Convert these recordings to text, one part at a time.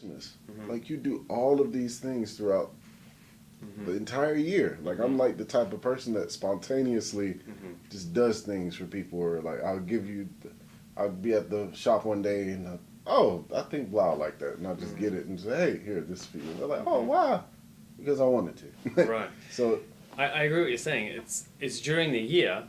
Christmas. Like, you do all of these things throughout the entire year. Like, I'm like the type of person that spontaneously just does things for people. Or like, I'll be at the shop one day and I think blah like that, and I'll just get it and say, hey, here, this is for you. They're like, oh, wow, because I wanted to. Right. So I agree with what you're saying. It's during the year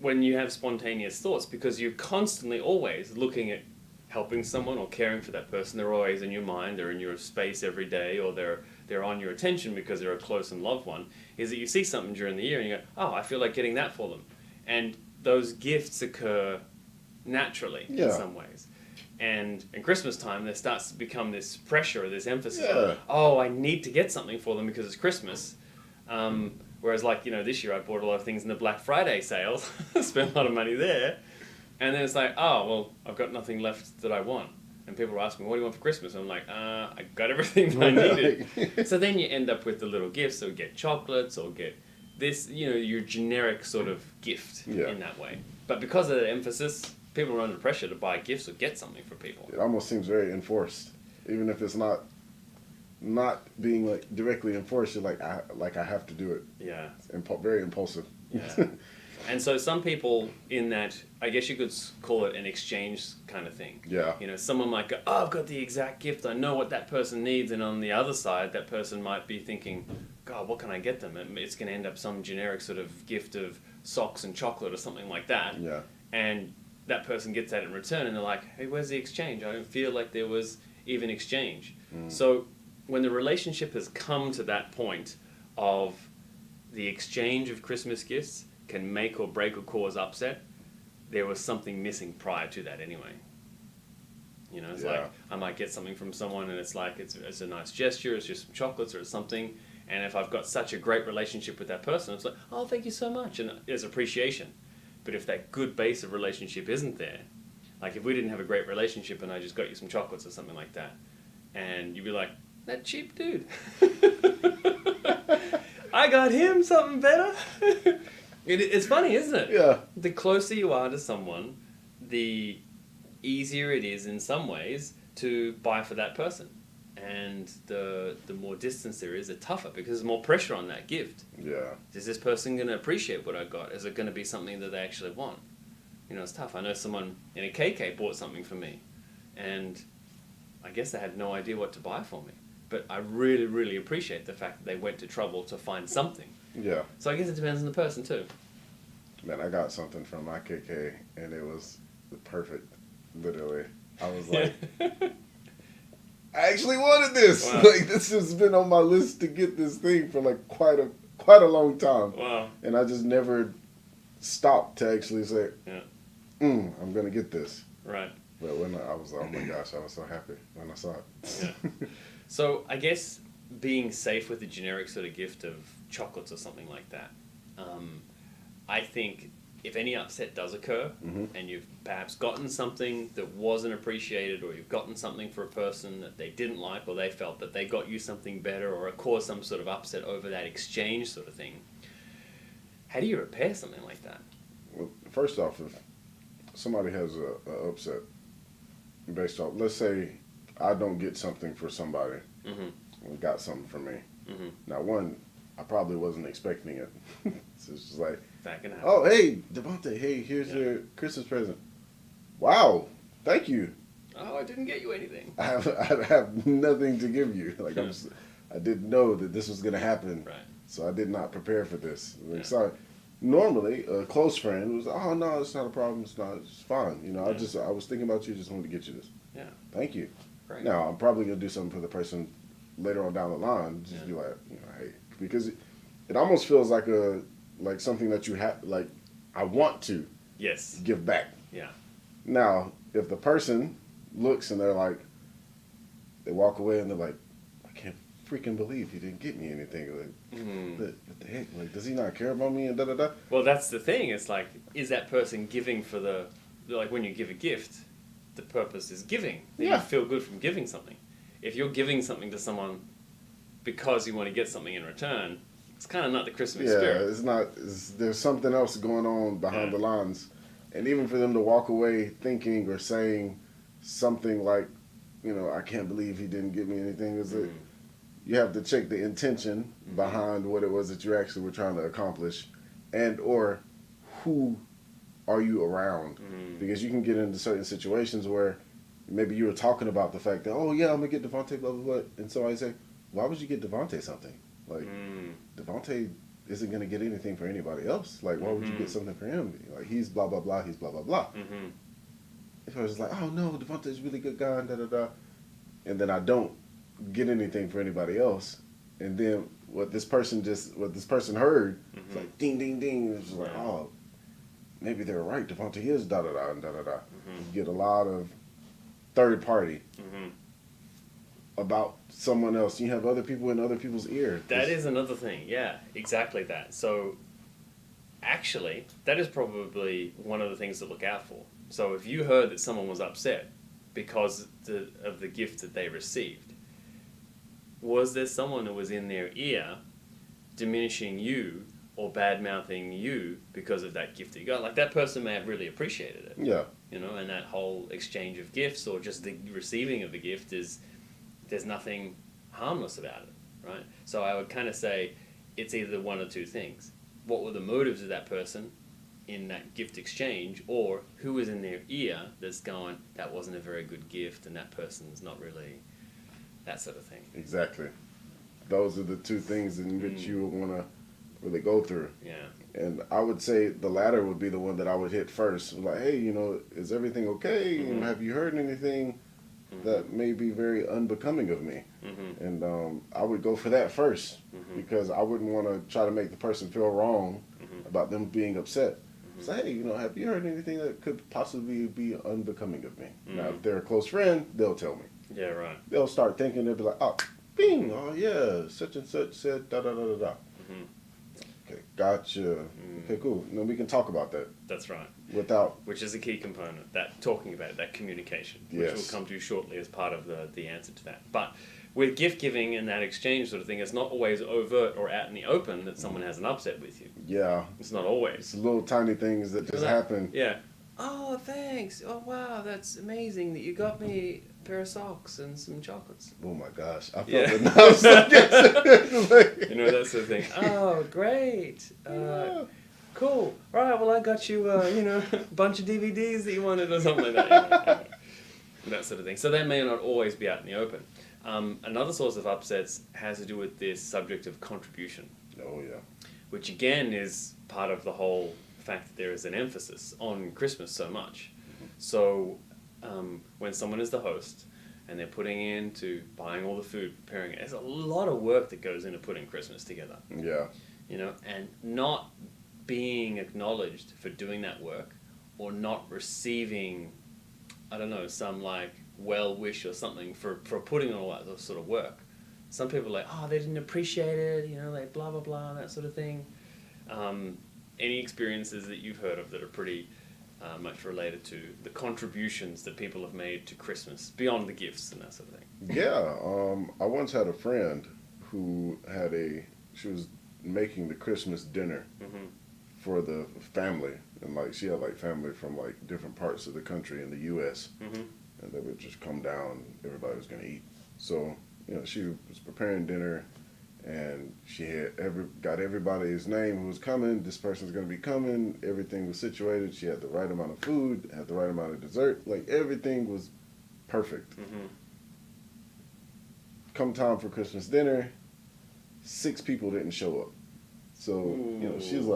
when you have spontaneous thoughts, because you're constantly always looking at helping someone or caring for that person. They're always in your mind, they're in your space every day, or they're on your attention because they're a close and loved one. Is that you see something during the year and you go, oh, I feel like getting that for them. And those gifts occur naturally in some ways. And in Christmas time, there starts to become this pressure or this emphasis. Oh, I need to get something for them because it's Christmas. Whereas, like, this year I bought a lot of things in the Black Friday sales, spent a lot of money there, and then it's like, oh, well, I've got nothing left that I want. And people are asking me, what do you want for Christmas? And I'm like, I got everything that I needed. So then you end up with the little gifts, or get chocolates, or get this, your generic sort of gift in that way. But because of the emphasis, people are under pressure to buy gifts or get something for people. It almost seems very enforced, even if it's not being like directly enforced. You're like, I have to do it. Yeah. It's very impulsive. Yeah. And so some people in that, I guess you could call it an exchange kind of thing. Yeah. Someone might go, oh, I've got the exact gift. I know what that person needs. And on the other side, that person might be thinking, God, what can I get them? It's going to end up some generic sort of gift of socks and chocolate or something like that. Yeah. And that person gets that in return, and they're like, hey, where's the exchange? I don't feel like there was even exchange. So when the relationship has come to that point of the exchange of Christmas gifts can make or break or cause upset, there was something missing prior to that anyway. It's like, I might get something from someone and it's like, it's a nice gesture, it's just some chocolates or something, and if I've got such a great relationship with that person, it's like, oh, thank you so much, and there's appreciation. But if that good base of relationship isn't there, like if we didn't have a great relationship and I just got you some chocolates or something like that, and you'd be like, that cheap dude. I got him something better. It's funny, isn't it? Yeah. The closer you are to someone, the easier it is in some ways to buy for that person. And the more distance there is, the tougher, because there's more pressure on that gift. Yeah. Is this person going to appreciate what I got? Is it going to be something that they actually want? It's tough. I know someone in a KK bought something for me, and I guess they had no idea what to buy for me. But I really, really appreciate the fact that they went to trouble to find something. Yeah. So I guess it depends on the person too. Man, I got something from my KK, and it was perfect. Literally, I was like, I actually wanted this. Wow. Like, this has been on my list to get this thing for like quite a long time. Wow. And I just never stopped to actually say, Yeah. I'm gonna get this. Right. But when I was, oh my gosh, I was so happy when I saw it. Yeah. So I guess being safe with the generic sort of gift of chocolates or something like that, I think if any upset does occur, and you've perhaps gotten something that wasn't appreciated, or you've gotten something for a person that they didn't like, or they felt that they got you something better, or it caused some sort of upset over that exchange sort of thing, how do you repair something like that? Well, first off, if somebody has a upset based off, let's say I don't get something for somebody, and got something for me. Now, one, I probably wasn't expecting it. So it's just like, oh, hey, Devontae, hey, here's your Christmas present. Wow, thank you. Oh, I didn't get you anything. I have nothing to give you. Like, I didn't know that this was going to happen. Right. So I did not prepare for this. Like, Yeah. sorry. Normally, a close friend was, oh, no, it's not a problem. It's fine. I was thinking about you, just wanted to get you this. Yeah. Thank you. Right. Now, I'm probably going to do something for the person later on down the line. Just be like, hey, because it almost feels like something that you have, like, I want to Yes. give back. Yeah. Now, if the person looks and they're like, they walk away and they're like, I can't freaking believe he didn't get me anything. Like, what the heck? Like, does he not care about me? And da da da. Well, that's the thing. It's like, is that person giving for like when you give a gift, the purpose is giving. Yeah. You feel good from giving something. If you're giving something to someone because you want to get something in return, it's kind of not the Christmas spirit. It's not. There's something else going on behind the lines. And even for them to walk away thinking or saying something like, I can't believe he didn't give me anything. Is it? You have to check the intention behind what it was that you actually were trying to accomplish, and or who are you around? Because you can get into certain situations where maybe you were talking about the fact that, oh yeah, I'm gonna get Devontae blah blah blah, and somebody say, why would you get Devontae something? Like Devontae isn't gonna get anything for anybody else. Like why would you get something for him? Like he's blah blah blah, he's blah blah blah. If I was like, oh no, Devontae's a really good guy, and da da da, and then I don't get anything for anybody else, and then what this person heard, it's like ding ding ding. It's just like, oh, maybe they're right. Devontae is da da da and da da da. You get a lot of third party about someone else. You have other people in other people's ear. That is another thing. Yeah, exactly that. So actually, that is probably one of the things to look out for. So if you heard that someone was upset because of the gift that they received, was there someone who was in their ear diminishing you or bad-mouthing you because of that gift that you got? Like, that person may have really appreciated it. Yeah. And that whole exchange of gifts or just the receiving of the gift there's nothing harmless about it, right? So I would kind of say it's either one or two things. What were the motives of that person in that gift exchange, or who was in their ear that's going, that wasn't a very good gift and that person's not really, that sort of thing. Exactly. Those are the two things in which you would want to really go through. Yeah. And I would say the latter would be the one that I would hit first. Like, hey, is everything okay? Have you heard anything that may be very unbecoming of me? And I would go for that first because I wouldn't want to try to make the person feel wrong about them being upset. Say, hey, have you heard anything that could possibly be unbecoming of me? Now, if they're a close friend, they'll tell me. Yeah, right. They'll start thinking, they'll be like, oh, bing, oh yeah, such and such said da da da da da. Okay, gotcha. Okay, cool. Then we can talk about that. That's right. Which is a key component, that talking about it, that communication, which we'll come to shortly as part of the answer to that. But with gift giving and that exchange sort of thing, it's not always overt or out in the open that someone has an upset with you. Yeah. It's not always. It's little tiny things that just happen. Yeah. Oh, thanks. Oh, wow, that's amazing that you got me a pair of socks and some chocolates. Oh my gosh. I felt the nerves. That sort of thing. Oh, great. Cool. All right, well, I got you, a bunch of DVDs that you wanted or something like that. That sort of thing. So that may not always be out in the open. Another source of upsets has to do with this subject of contribution. Oh, yeah. Which, again, is part of the whole fact that there is an emphasis on Christmas so much. So when someone is the host and they're putting into buying all the food, preparing it, there's a lot of work that goes into putting Christmas together. Yeah. And not being acknowledged for doing that work or not receiving, I don't know, some like well wish or something for putting on all that sort of work. Some people are like, oh, they didn't appreciate it, they blah blah blah, that sort of thing. Any experiences that you've heard of that are pretty much related to the contributions that people have made to Christmas beyond the gifts and that sort of thing? Yeah. I once had a friend who she was making the Christmas dinner for the family, and she had family from different parts of the country in the U.S. And they would just come down. Everybody was going to eat. So she was preparing dinner, and she had got everybody's name who was coming. This person's going to be coming. Everything was situated. She had the right amount of food, had the right amount of dessert. Everything was perfect. Come time for Christmas dinner, 6 people didn't show up. So, she's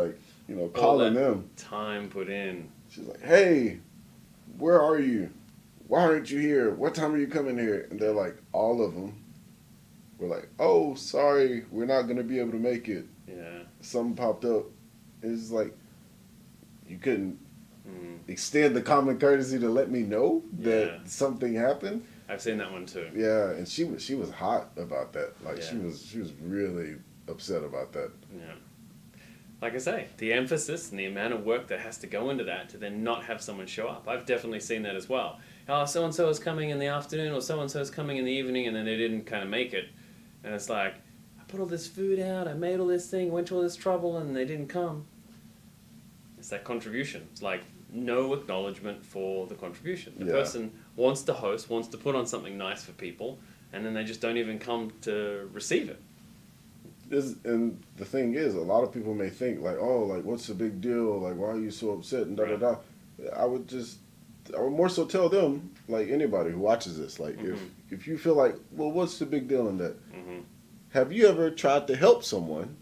calling them. Time put in. She's like, hey, where are you? Why aren't you here? What time are you coming here? And they're like, all of them were like, oh, sorry, we're not going to be able to make it. Yeah. Something popped up. It's like, you couldn't extend the common courtesy to let me know that something happened. I've seen that one too. Yeah, and she was hot about that. She was really upset about that. Yeah. Like I say, the emphasis and the amount of work that has to go into that to then not have someone show up. I've definitely seen that as well. Oh, so-and-so is coming in the afternoon, or so-and-so is coming in the evening, and then they didn't kind of make it. And it's like, I put all this food out, I made all this thing, went to all this trouble, and they didn't come. It's that contribution. It's like no acknowledgement for the contribution. The person wants to host, wants to put on something nice for people, and then they just don't even come to receive it. And the thing is, a lot of people may think like, oh, like what's the big deal? Like, why are you so upset? And da da da. I would more so tell them, like anybody who watches this, like if you feel like, well, what's the big deal in that? Have you ever tried to help someone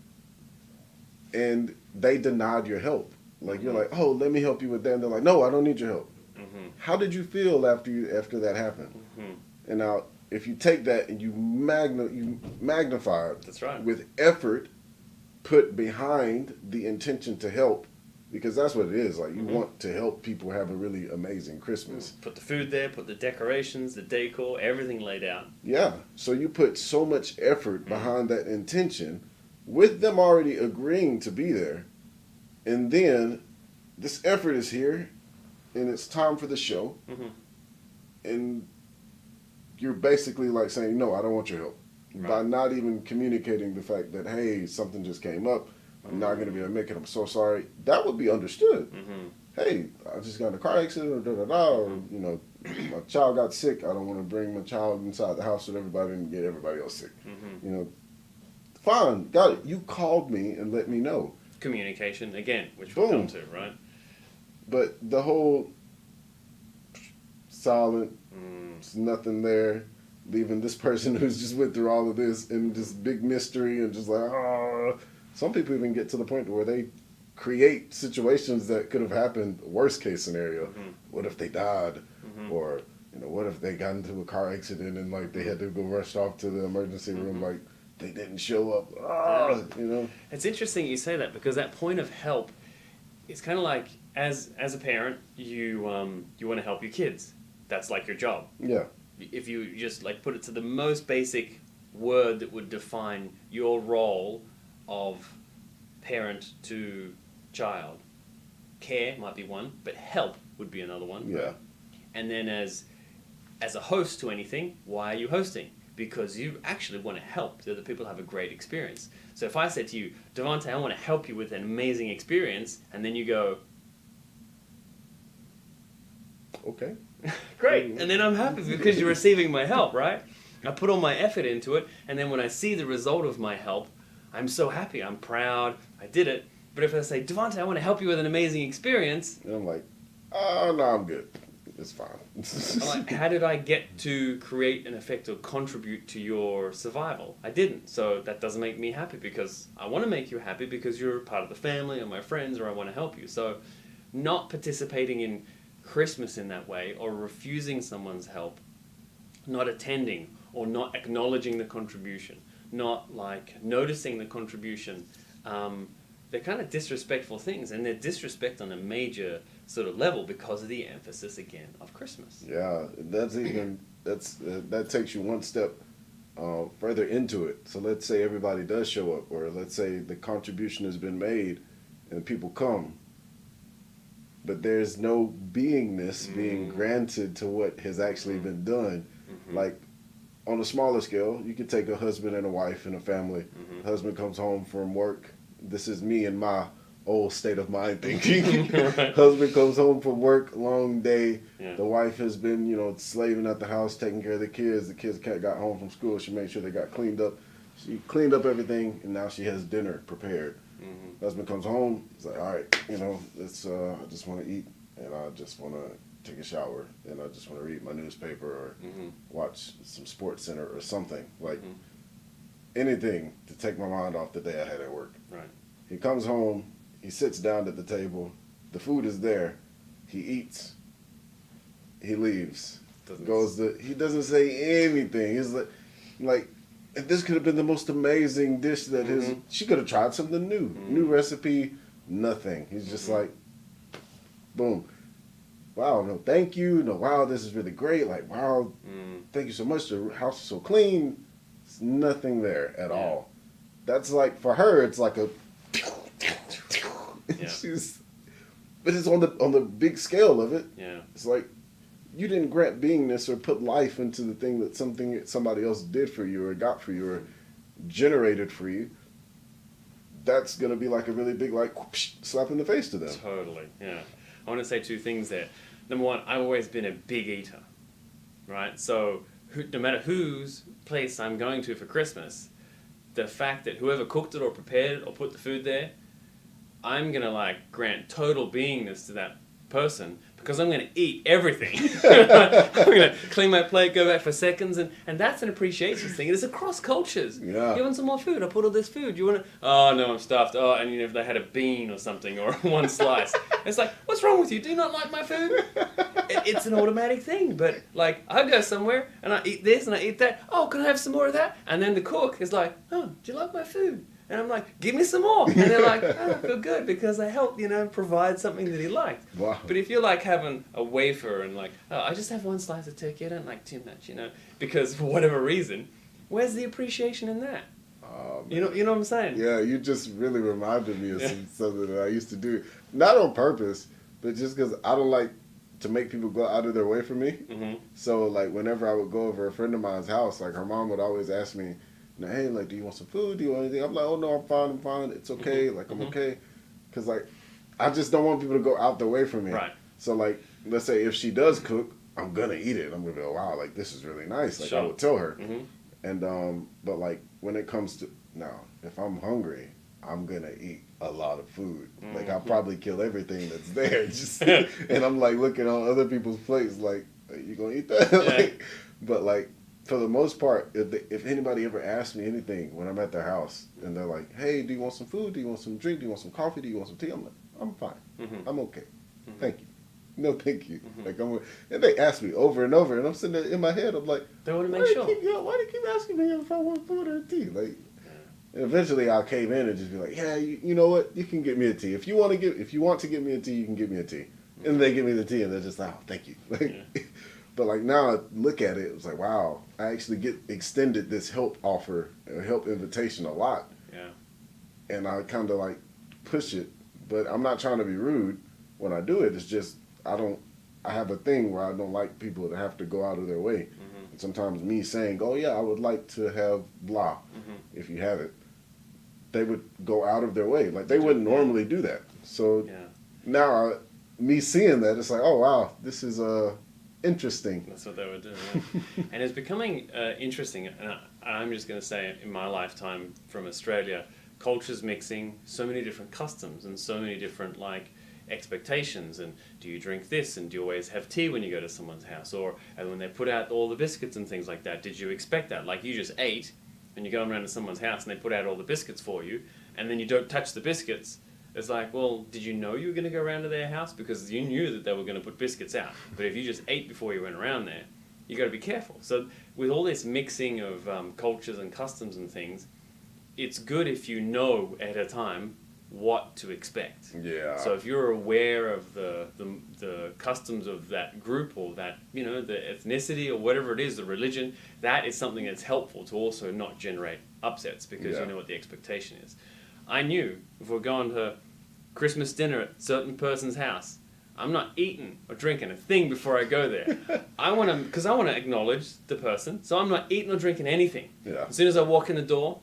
and they denied your help? Like you're like, oh, let me help you with that. And they're like, no, I don't need your help. How did you feel after that happened? And now, if you take that and you magnify it, that's right, with effort put behind the intention to help, because that's what it is. Like you want to help people have a really amazing Christmas. Put the food there, put the decorations, the decor, everything laid out. Yeah. So you put so much effort behind that intention, with them already agreeing to be there, and then this effort is here, and it's time for the show, and you're basically like saying, no, I don't want your help. Right. By not even communicating the fact that, hey, something just came up, I'm not going to be able to make it, I'm so sorry. That would be understood. Hey, I just got in a car accident, or da-da-da, or, you know, my child got sick, I don't want to bring my child inside the house with everybody and get everybody else sick. You know, fine, got it. You called me and let me know. Communication, again, which we'll come to, right? But the whole silent, there's nothing there, leaving this person who's just went through all of this in this big mystery and just like, ah. Some people even get to the point where they create situations that could have happened, worst case scenario. What if they died? Or, you know, what if they got into a car accident and like they had to go rush off to the emergency room, like they didn't show up. You know? It's interesting you say that, because that point of help, it's kind of like, as a parent, you want to help your kids. That's like your job. Yeah. If you just like put it to the most basic word that would define your role of parent to child, care might be one, but help would be another one. Yeah. And then as a host to anything, why are you hosting? Because you actually want to help the other people have a great experience. So if I said to you, Devante, I want to help you with an amazing experience, and then you go, okay. Great, and then I'm happy because you're receiving my help, right? I put all my effort into it, and then when I see the result of my help, I'm so happy, I'm proud, I did it. But if I say, Devante, I want to help you with an amazing experience, and I'm like, oh, no, I'm good. It's fine. I'm like, how did I get to create an effect or contribute to your survival? I didn't, so that doesn't make me happy, because I want to make you happy because you're part of the family or my friends, or I want to help you. So not participating in Christmas in that way, or refusing someone's help, not attending or not acknowledging the contribution, not like noticing the contribution, they're kind of disrespectful things, and they're disrespect on a major sort of level because of the emphasis again of Christmas. Yeah, that takes you one step further into it. So let's say everybody does show up, or let's say the contribution has been made and people come, but there's no beingness being granted to what has actually been done. Like, on a smaller scale, you could take a husband and a wife and a family. Husband comes home from work. This is me and my old state of mind thinking. Right. Husband comes home from work, long day. Yeah. The wife has been, slaving at the house, taking care of the kids. The kids got home from school. She made sure they got cleaned up. She cleaned up everything, and now she has dinner prepared. Husband comes home. He's like, all right, let's. I just want to eat, and I just want to take a shower, and I just want to read my newspaper or watch some Sports Center or something, like anything to take my mind off the day I had at work. Right. He comes home, he sits down at the table, the food is there, he eats, he leaves, he doesn't say anything. He's like, and this could have been the most amazing dish that she could have tried something new recipe, nothing. He's just like, boom. Wow, no, thank you. No, wow, this is really great. Like, wow, thank you so much. The house is so clean. There's nothing there at all. That's like, for her, it's like a. But it's on the big scale of it. Yeah. It's like, you didn't grant beingness or put life into the thing that somebody else did for you or got for you or generated for you. That's gonna be like a really big whoosh, slap in the face to them. Totally. Yeah. I want to say two things there. Number one, I've always been a big eater. right? So no matter whose place I'm going to for Christmas, the fact that whoever cooked it or prepared it or put the food there, I'm going to like grant total beingness to that person because I'm going to eat everything. I'm going to clean my plate, go back for seconds, and that's an appreciation thing. It's across cultures. Yeah. You want some more food? I put all this food. You want to? Oh no, I'm stuffed. Oh, and if they had a bean or something or one slice, it's like, what's wrong with you? Do you not like my food? It's an automatic thing. But like, I go somewhere and I eat this and I eat that. Oh, can I have some more of that? And then the cook is like, oh, do you like my food? And I'm like, give me some more. And they're like, oh, I feel good because I helped, provide something that he liked. Wow. But if you're like having a wafer and like, oh, I just have one slice of turkey, I don't like too much, because for whatever reason, where's the appreciation in that? You know what I'm saying? Yeah, you just really reminded me of something that I used to do. Not on purpose, but just because I don't like to make people go out of their way for me. Mm-hmm. So, like, whenever I would go over a friend of mine's house, like, her mom would always ask me, hey, like, do you want some food? Do you want anything? I'm like, oh, no, I'm fine. It's okay. Mm-hmm. Like, I'm okay. Because, like, I just don't want people to go out the way from me. Right. So, like, let's say if she does cook, I'm going to eat it. I'm going to be like, wow, like, this is really nice. Like, Sure. I would tell her. Mm-hmm. And, but, like, when it comes to, now, if I'm hungry, I'm going to eat a lot of food. Mm-hmm. Like, I'll probably kill everything that's there. Just and I'm, like, looking on other people's plates, like, are you going to eat that? Like, but, like, for the most part, if anybody ever asks me anything when I'm at their house and they're like, hey, do you want some food? Do you want some drink? Do you want some coffee? Do you want some tea? I'm like, I'm fine. Mm-hmm. I'm okay. Mm-hmm. Thank you. No, thank you. Mm-hmm. Like and they ask me over and over, and I'm sitting there in my head. I'm like, They want to why make do sure. why do you keep asking me if I want food or tea? Like, and eventually I'll cave in and just be like, yeah, you know what? You can get me a tea if you want to get me a tea. You can get me a tea. And they give me the tea, and they're just like, oh, thank you. Like, but like now I look at it, it's like, wow, I actually get extended this help offer, help invitation a lot. Yeah. And I kind of like push it, but I'm not trying to be rude when I do it. It's just I have a thing where I don't like people to have to go out of their way. Mm-hmm. And sometimes me saying, oh yeah, I would like to have blah, if you have it, they would go out of their way. Like they wouldn't normally do that. So now me seeing that, it's like, oh wow, this is interesting. That's what they were doing. Yeah. And it's becoming interesting, and I'm just going to say, in my lifetime from Australia, cultures mixing, so many different customs and so many different like expectations. And do you drink this? And do you always have tea when you go to someone's house? Or and when they put out all the biscuits and things like that, did you expect that? Like you just ate, and you go around to someone's house and they put out all the biscuits for you, and then you don't touch the biscuits. It's like, well, did you know you were going to go around to their house? Because you knew that they were going to put biscuits out. But if you just ate before you went around there, you got to be careful. So with all this mixing of cultures and customs and things, it's good if you know at a time what to expect. Yeah. So if you're aware of the customs of that group or that, the ethnicity or whatever it is, the religion, that is something that's helpful to also not generate upsets because you know what the expectation is. I knew if we're going to Christmas dinner at a certain person's house, I'm not eating or drinking a thing before I go there. Because I want to acknowledge the person, so I'm not eating or drinking anything. Yeah. As soon as I walk in the door,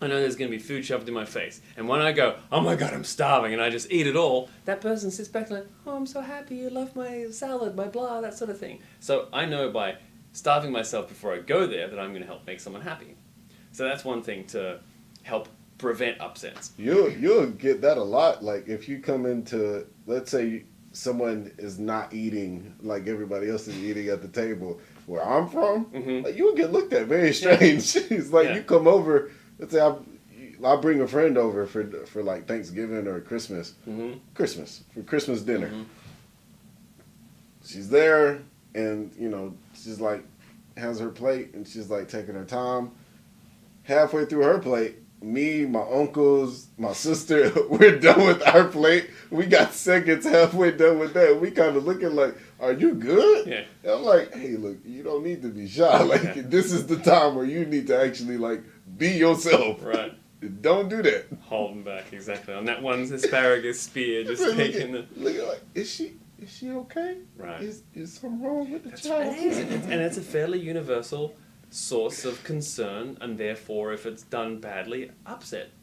I know there's going to be food shoved in my face. And when I go, oh my God, I'm starving, and I just eat it all, that person sits back like, oh, I'm so happy, you love my salad, my blah, that sort of thing. So I know by starving myself before I go there that I'm going to help make someone happy. So that's one thing to help prevent upsets. You'll get that a lot. Like if you come into, let's say someone is not eating like everybody else is eating at the table where I'm from, like, you'll get looked at very strange. It's like you come over, let's say I'll bring a friend over for like Thanksgiving or Christmas, for Christmas dinner. She's there and she's like has her plate and she's like taking her time. Halfway through her plate, me, my uncles, my sister, we're done with our plate. We got seconds halfway done with that. We kind of looking like, are you good? Yeah. And I'm like, hey, look, you don't need to be shy. Like, this is the time where you need to actually, like, be yourself. Right. Don't do that. Holding back, exactly. On that one's asparagus spear, just taking the... Look at like, is she okay? Right. Is something wrong with the That's child? right, it is. And it's a fairly universal source of concern, and therefore, if it's done badly,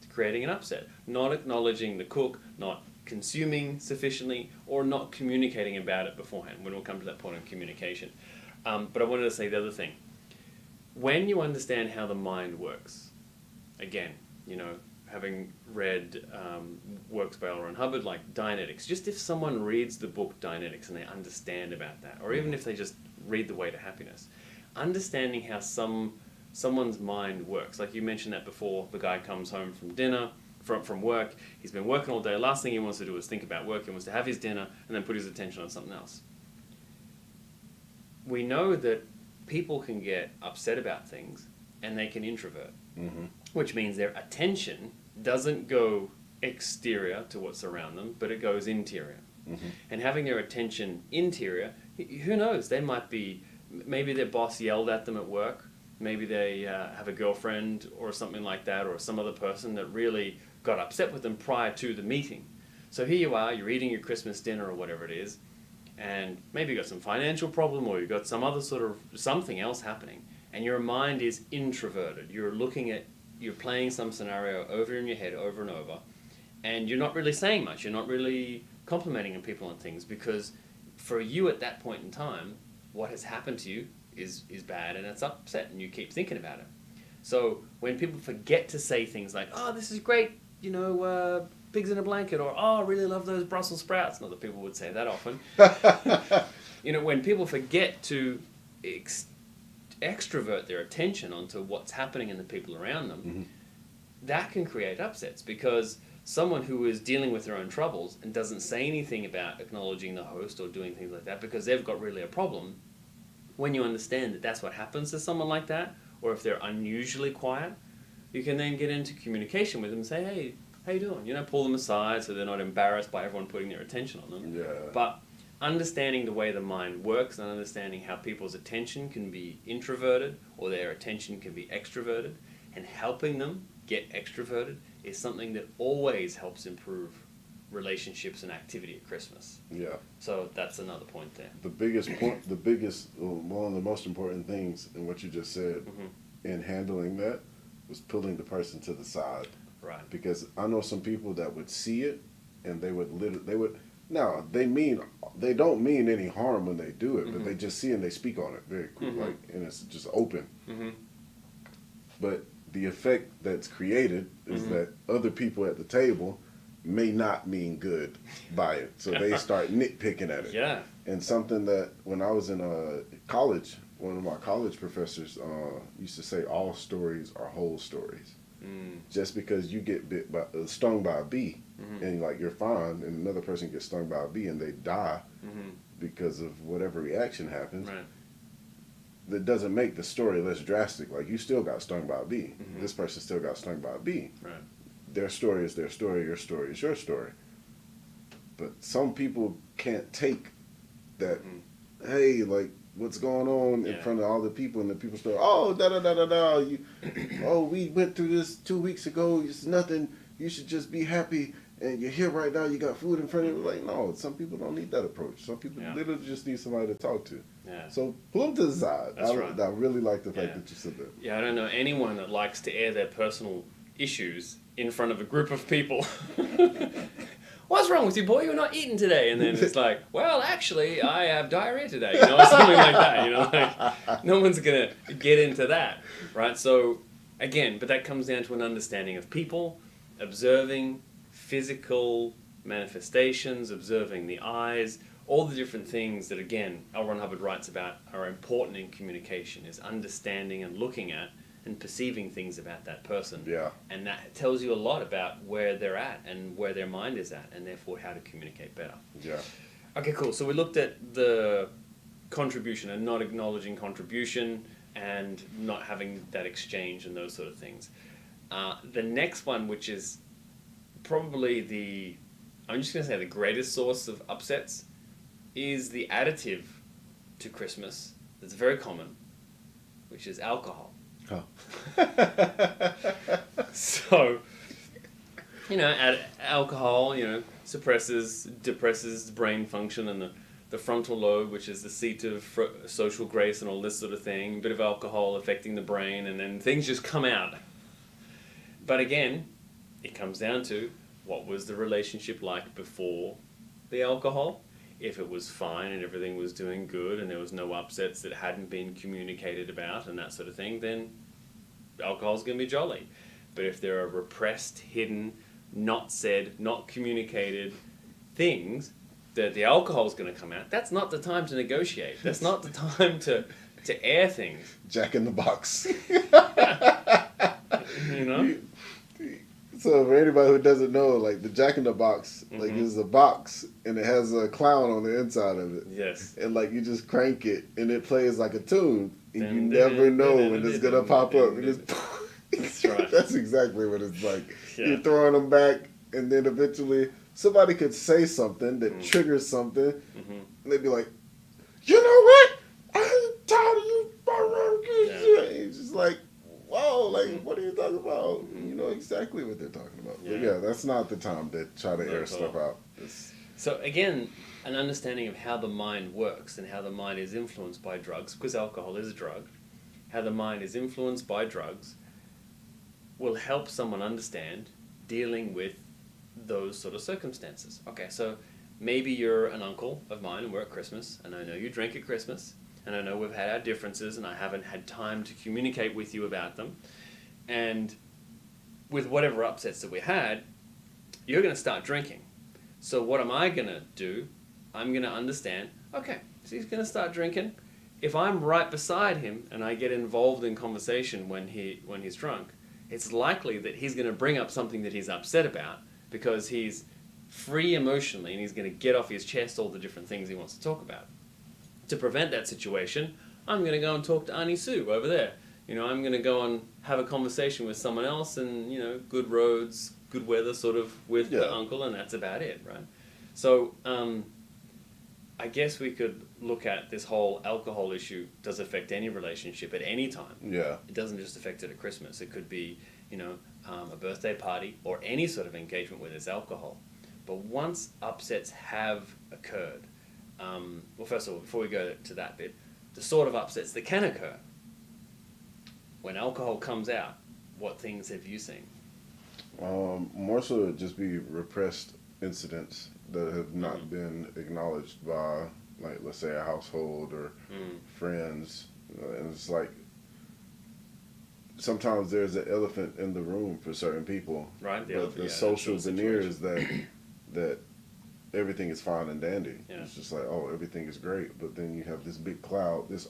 creating an upset. Not acknowledging the cook, not consuming sufficiently, or not communicating about it beforehand, when we'll come to that point of communication. But I wanted to say the other thing. When you understand how the mind works, again, having read works by L. Ron Hubbard like Dianetics, just if someone reads the book Dianetics and they understand about that, or even if they just read The Way to Happiness, understanding how someone's mind works. Like you mentioned that before, the guy comes home from dinner, from work, he's been working all day, last thing he wants to do is think about work, he wants to have his dinner and then put his attention on something else. We know that people can get upset about things and they can introvert, which means their attention doesn't go exterior to what's around them, but it goes interior. And having their attention interior, who knows, they might be, maybe their boss yelled at them at work, maybe they have a girlfriend or something like that, or some other person that really got upset with them prior to the meeting. So here you are, you're eating your Christmas dinner or whatever it is, and maybe you got some financial problem or you got some other sort of something else happening, and your mind is introverted. You're playing some scenario over in your head over and over, and you're not really saying much. You're not really complimenting people on things, because for you at that point in time, what has happened to you is bad and it's upset, and you keep thinking about it. So when people forget to say things like, oh, this is great, pigs in a blanket, or oh, I really love those Brussels sprouts. Not that people would say that often. When people forget to extrovert their attention onto what's happening in the people around them, that can create upsets, because someone who is dealing with their own troubles and doesn't say anything about acknowledging the host or doing things like that because they've got really a problem, when you understand that that's what happens to someone like that, or if they're unusually quiet, you can then get into communication with them and say, hey, how you doing? Pull them aside so they're not embarrassed by everyone putting their attention on them. Yeah. But understanding the way the mind works and understanding how people's attention can be introverted or their attention can be extroverted, and helping them get extroverted is something that always helps improve relationships and activity at Christmas. Yeah. So that's another point there. One of the most important things in what you just said in handling that was pulling the person to the side. Right. Because I know some people that would see it and they don't mean any harm when they do it, but they just see it and they speak on it very quick, and it's just open. But the effect that's created is that other people at the table may not mean good by it, so they start nitpicking at it. Yeah. And something that when I was in college, one of my college professors used to say, all stories are whole stories. Just because you get stung by a bee and you're fine, and another person gets stung by a bee and they die because of whatever reaction happens, that doesn't make the story less drastic. Like, you still got stung by a bee. This person still got stung by a bee. Right. Their story is their story. Your story is your story. But some people can't take that, hey, like, what's going on in front of all the people, and the people start, oh, da-da-da-da-da, we went through this 2 weeks ago, it's nothing, you should just be happy, and you're here right now, you got food in front of you. Like, no, some people don't need that approach. Some people literally just need somebody to talk to. Yeah. So pull them to the side. That's right. I really like the fact that you said that. Yeah, I don't know anyone that likes to air their personal issues in front of a group of people. What's wrong with you, boy? You're not eating today. And then it's like, well, actually, I have diarrhea today, or something like that, like, no one's going to get into that, right? So, again, but that comes down to an understanding of people, observing physical manifestations, observing the eyes, all the different things that, again, L. Ron Hubbard writes about are important in communication, is understanding and looking at and perceiving things about that person. Yeah. And that tells you a lot about where they're at and where their mind is at, and therefore how to communicate better. Yeah. Okay, cool. So we looked at the contribution and not acknowledging contribution and not having that exchange and those sort of things. The next one, which is probably I'm just going to say the greatest source of upsets, is the additive to Christmas that's very common, which is alcohol. Oh. So, alcohol, depresses brain function and the frontal lobe, which is the seat of social grace and all this sort of thing. A bit of alcohol affecting the brain, and then things just come out. But again, it comes down to what was the relationship like before the alcohol. if it was fine and everything was doing good and there was no upsets that hadn't been communicated about and that sort of thing, then alcohol's going to be jolly. But if there are repressed, hidden, not said, not communicated things, that the alcohol's going to come out, that's not the time to negotiate. That's not the time to air things. Jack in the Box. You know? So for anybody who doesn't know, like the Jack in the Box, like is a box and it has a clown on the inside of it. Yes. And like you just crank it and it plays like a tune and you never know when it's gonna pop up. That's right. That's exactly what it's like. Yeah. You're throwing them back and then eventually somebody could say something that triggers something and they'd be like, you know what? I'm tired of you. Yeah. And it's just like, whoa, like, what are you talking about? You know exactly what they're talking about. Yeah. But yeah, that's not the time to try to air stuff out. So again, an understanding of how the mind works and how the mind is influenced by drugs, because alcohol is a drug, how the mind is influenced by drugs will help someone understand dealing with those sort of circumstances. Okay, so maybe you're an uncle of mine and we're at Christmas, and I know you drink at Christmas, and I know we've had our differences and I haven't had time to communicate with you about them. And with whatever upsets that we had, you're going to start drinking. So what am I going to do? I'm going to understand, okay, so he's going to start drinking. If I'm right beside him and I get involved in conversation when he's drunk, it's likely that he's going to bring up something that he's upset about because he's free emotionally and he's going to get off his chest all the different things he wants to talk about. To prevent that situation, I'm going to go and talk to Auntie Sue over there. You know, I'm going to go and have a conversation with someone else and, you know, good roads, good weather sort of with the uncle, and that's about it, right? So I guess we could look at this whole alcohol issue does affect any relationship at any time. Yeah. It doesn't just affect it at Christmas. It could be, you know, a birthday party or any sort of engagement where there's alcohol. But once upsets have occurred, well, first of all, before we go to that bit, the sort of upsets that can occur when alcohol comes out, what things have you seen? More so it'd just be repressed incidents that have not been acknowledged by, like, let's say a household or friends. And it's like sometimes there's an elephant in the room for certain people. Right. But the social veneer is that everything is fine and dandy. Yeah. It's just like, oh, everything is great. But then you have this big cloud, this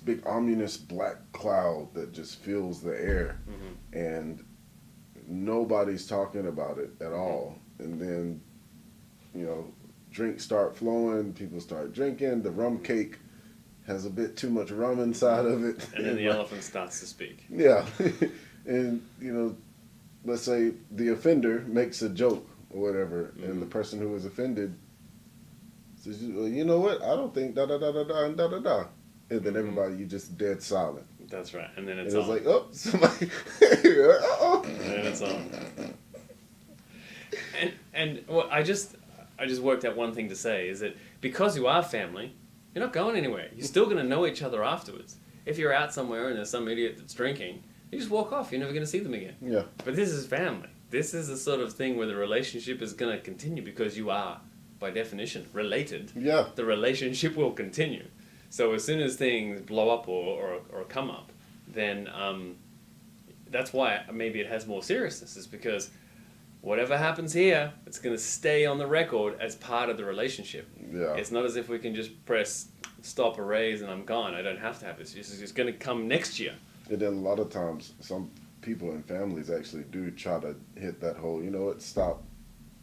big ominous black cloud that just fills the air. And nobody's talking about it at all. And then, you know, drinks start flowing, people start drinking, the rum cake has a bit too much rum inside of it. And then the elephant starts to speak. Yeah. And, you know, let's say the offender makes a joke or whatever, and the person who was offended says, well, you know what, I don't think da-da-da-da-da and da-da-da. And then everybody, you just dead silent. That's right. And then it's on. on. Like, oh, somebody, uh-oh. And then it's on. And well, I just worked out one thing to say, is that because you are family, you're not going anywhere. You're still going to know each other afterwards. If you're out somewhere and there's some idiot that's drinking, you just walk off. You're never going to see them again. Yeah. But this is family. This is the sort of thing where the relationship is going to continue because you are, by definition, related. Yeah. The relationship will continue. So as soon as things blow up or come up, then that's why maybe it has more seriousness, is because whatever happens here, it's going to stay on the record as part of the relationship. Yeah. It's not as if we can just press stop, erase, and I'm gone. I don't have to have this. It's going to come next year. And then a lot of times, some people and families actually do try to hit that whole, you know what, stop.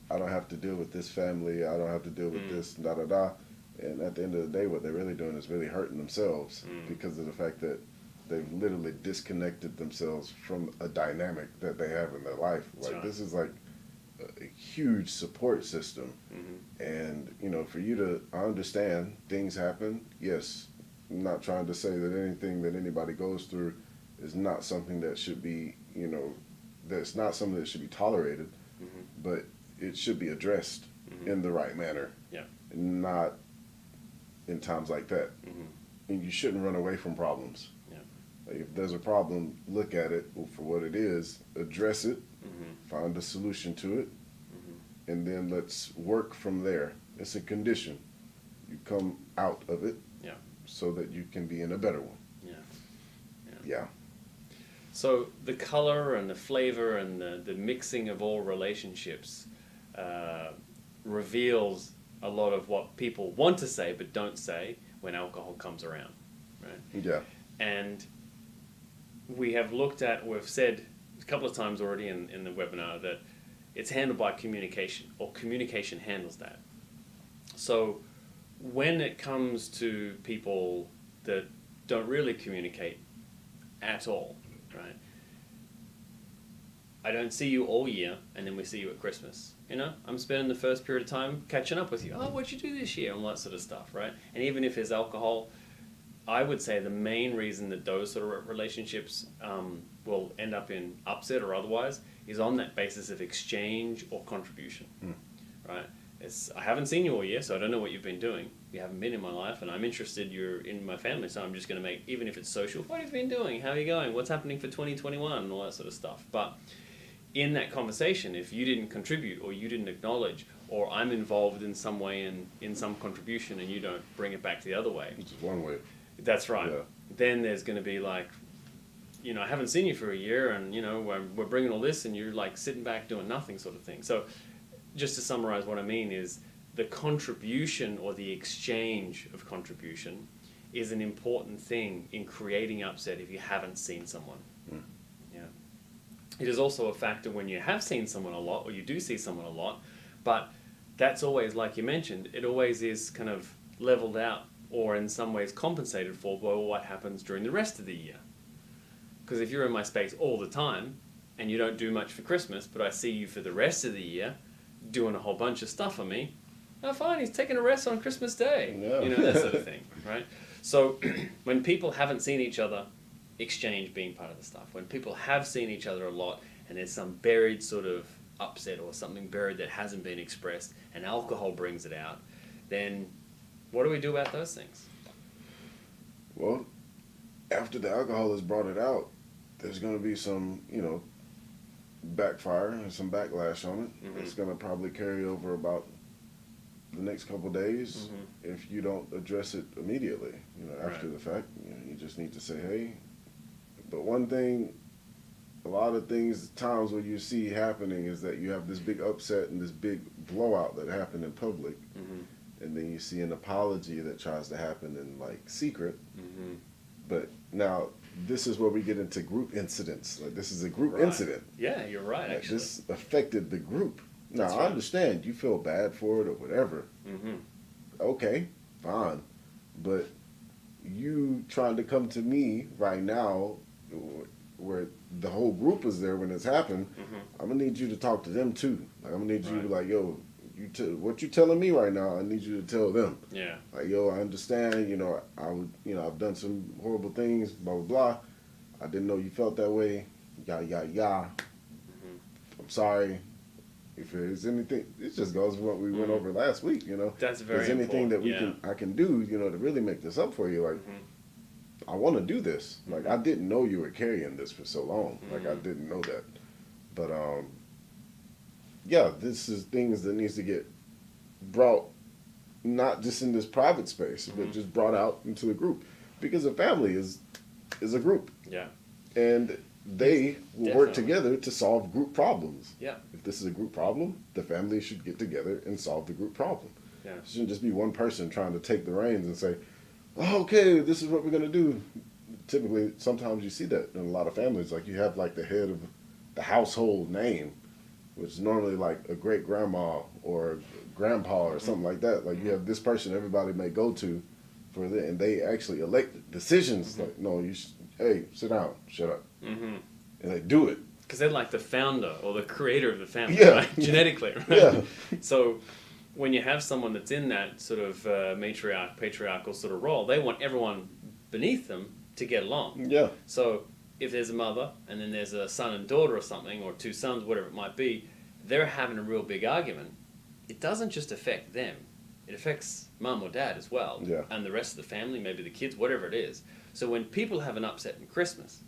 I don't have to deal with this family. I don't have to deal with this, da-da-da. And at the end of the day, what they're really doing is really hurting themselves because of the fact that they've literally disconnected themselves from a dynamic that they have in their life. Like, this is like a huge support system. And, you know, for you to, I understand things happen. Yes, I'm not trying to say that anything that anybody goes through is not something that should be, you know, that's not something that should be tolerated, but it should be addressed in the right manner. Yeah. Not in times like that. And you shouldn't run away from problems. Yeah. Like, if there's a problem, look at it for what it is, address it, find a solution to it, and then let's work from there. It's a condition. you come out of it. Yeah. So that you can be in a better one. Yeah. So the color and the flavor and the mixing of all relationships reveals a lot of what people want to say but don't say when alcohol comes around, right? Yeah. And we've said a couple of times already in the webinar that it's handled by communication, or communication handles that. So when it comes to people that don't really communicate at all, right? I don't see you all year, and then we see you at Christmas. You know, I'm spending the first period of time catching up with you. Oh, what'd you do this year? And all that sort of stuff, right? And even if there's alcohol, I would say the main reason that those sort of relationships will end up in upset or otherwise is on that basis of exchange or contribution, right? I haven't seen you all year, so I don't know what you've been doing. You haven't been in my life, and I'm interested you're in my family, so I'm just going to make, even if it's social, what have you been doing? How are you going? What's happening for 2021? And all that sort of stuff. But in that conversation, if you didn't contribute or you didn't acknowledge, or I'm involved in some way in some contribution and you don't bring it back the other way. Which is one way. That's right. Yeah. Then there's going to be like, you know, I haven't seen you for a year, and, you know, we're bringing all this and you're like sitting back doing nothing sort of thing. So just to summarize what I mean is the contribution or the exchange of contribution is an important thing in creating upset if you haven't seen someone. Yeah. It is also a factor when you have seen someone a lot, or you do see someone a lot, but that's always, like you mentioned, it always is kind of leveled out or in some ways compensated for by what happens during the rest of the year. Because if you're in my space all the time and you don't do much for Christmas, but I see you for the rest of the year doing a whole bunch of stuff for me, oh fine, he's taking a rest on Christmas Day. Yeah. You know, that sort of thing, right? So when people haven't seen each other, exchange being part of the stuff. When people have seen each other a lot and there's some buried sort of upset or something buried that hasn't been expressed and alcohol brings it out, then what do we do about those things? Well, after the alcohol has brought it out, there's going to be some, you know, backfire and some backlash on it. Mm-hmm. It's going to probably carry over about the next couple days if you don't address it immediately, you know, after the fact. You know, you just need to say, hey. But one thing, a lot of things, times where you see happening is that you have this big upset and this big blowout that happened in public. And then you see an apology that tries to happen in, like, secret. But now, this is where we get into group incidents. Like, this is a group incident. Yeah, you're right, Like, actually. this affected the group. Now, That's I right. understand you feel bad for it or whatever. Okay, fine. But you trying to come to me right now, where the whole group is there when it's happened, I'm going to need you to talk to them, too. Like, I'm going to need you to be like, yo, what you telling me right now, I need you to tell them. Yeah. Like, yo, I understand, you know, I've done some horrible things, blah, blah, blah. I didn't know you felt that way, yah, yah, yah. I'm sorry. If there's anything, it just goes with what we went over last week, you know. That's very If there's anything important, that I can do, you know, to really make this up for you, like, I want to do this. Like, I didn't know you were carrying this for so long. Like, I didn't know that. But, yeah, this is things that needs to get brought, not just in this private space, but just brought out into the group. Because a family is a group. Yeah. And they will work together to solve group problems. Yeah. If this is a group problem, the family should get together and solve the group problem. Yeah. It shouldn't just be one person trying to take the reins and say, oh, okay, this is what we're going to do. Typically, sometimes you see that in a lot of families. Like, you have, like, the head of the household name, which is normally, like, a great-grandma or grandpa or something like that. Like, you have this person everybody may go to for that, and they actually elect decisions. Like, no, hey, sit down, shut up. And they do it. Because they're like the founder or the creator of the family, Yeah. right? Genetically, right? Yeah. So when you have someone that's in that sort of patriarchal sort of role, they want everyone beneath them to get along. Yeah. So if there's a mother and then there's a son and daughter or something, or two sons, whatever it might be, they're having a real big argument. It doesn't just affect them. It affects mum or dad as well. Yeah. And the rest of the family, maybe the kids, whatever it is. So when people have an upset in Christmas,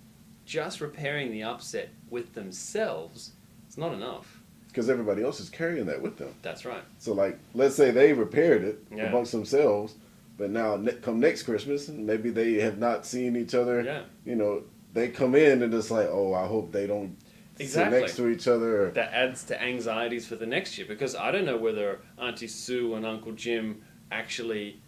just repairing the upset with themselves, it's not enough. because everybody else is carrying that with them. That's right. So, like, let's say they repaired it Yeah. amongst themselves, but now come next Christmas, maybe they have not seen each other. Yeah. You know, they come in and it's like, oh, I hope they don't sit next to each other. Or, that adds to anxieties for the next year, because I don't know whether Auntie Sue and Uncle Jim actually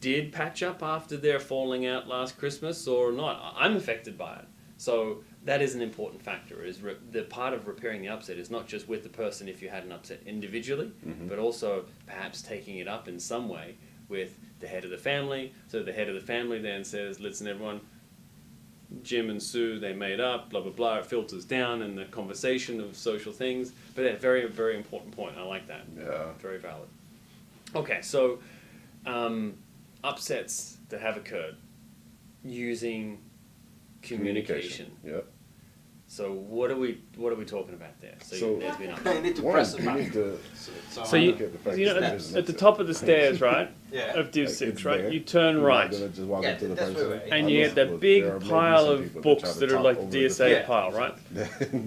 did patch up after their falling out last Christmas or not. I'm affected by it. So that is an important factor. Is the part of repairing the upset is not just with the person if you had an upset individually, but also perhaps taking it up in some way with the head of the family. So the head of the family then says, listen everyone, Jim and Sue, they made up, blah, blah, blah. It filters down in the conversation of social things. But a very, very important point. I like that. yeah. Very valid. Okay, so upsets that have occurred using communication. Yep. So what are we talking about there? So- there's been You need to One, press the you button. need to So you, look at the fact you know, that at, there's an at the upset. top of the stairs, right, Yeah. of Div Like, 6, it's right, there. you turn You're right, not gonna just walk Yeah, up to the that's person. where we're at. and you I get that know, big there may be pile some of people books try to that are talk like over DSA Yeah. pile, right? the-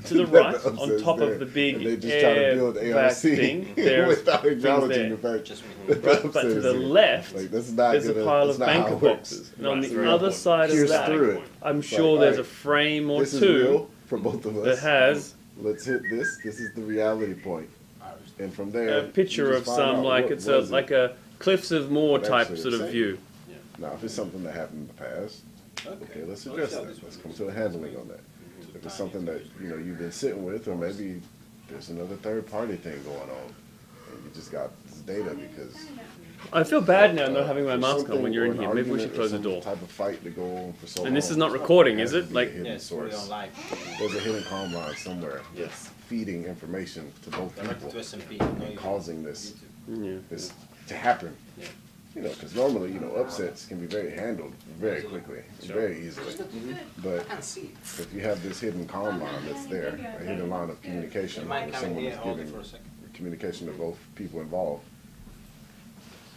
To the that right, upset's on top there, of the big and they just try to air build vac ARC thing, there's without things acknowledging there. the fact Just that But the to upset the is there. left, Like, that's not there's a gonna- pile that's of not how banker it works. boxes. And on Right, the it's very other important. side of Pierce that, through it. I'm It's sure like, there's a alright, frame or this is two real for both of us. that has Let's hit this. This is the reality point. And from there, a picture you of just find some, out like what it's a was it like a Cliffs of Moher that type actually sort of upset view. you. Now, if it's something that happened in the past, okay, let's address that. Let's come to a handling on that. If it's something that you've been sitting with, or maybe there's another third party thing going on, and you just got this data because I feel bad now not having my for mask on something when you're or in an here. Maybe we argument should or close the some door. Type of fight to go on for so long. And this is not recording, There is has it? to be a Like, hidden Yes, we're source. on live. There's a hidden comm line somewhere Yes. that's feeding information to both Direct people to SMP. and causing this yeah. to happen. Yeah. Because normally, upsets can be handled very quickly, and Sure. very easily. But I can see. if you have this hidden comm line that's there, a hidden line of communication, You where might come in someone here, is hold it giving for a second. communication to both people involved,